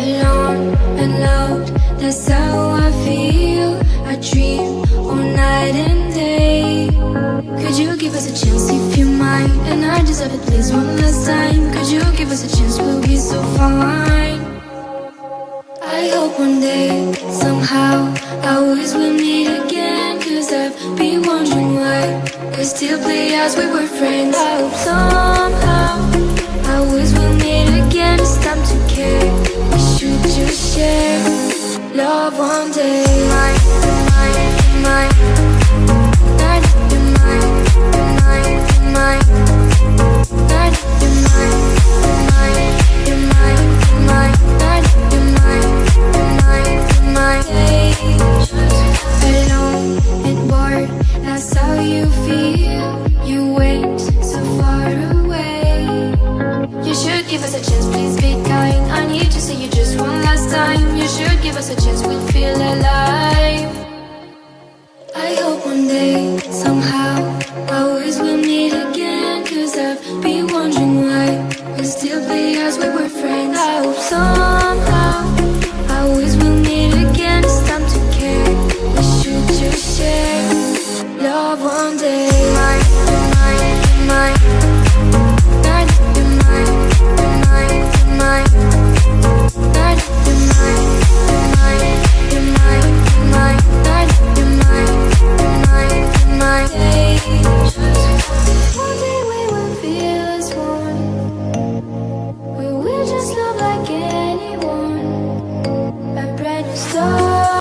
Alone and loved, that's how I feel. I dream all night and day. Could you give us a chance if you mind? And I deserve it, please, one last time. Could you give us a chance, we'll be so fine. I hope one day, somehow, I always will meet again. Cause I've been wondering why we still play as we were friends. I hope somehow I always will meet again. It's time to care, we should just share love one day. Mine, mine, mine. You're mine, you're mine, you're mine. You're mine, you're mine, you're mine, you're mine. You're mine, you're mine, you're mine. Alone and bored, that's how you feel. You went so far away. You should give us a chance, please be kind. I need to see you just one last time. You should give us a chance, we'll feel alive. I hope one day, somehow, I always will meet again. Cause I've been wondering why we still play as we were friends. I hope somehow I always will meet again. It's time to care, we should just share love one day. Mine, mine, mine.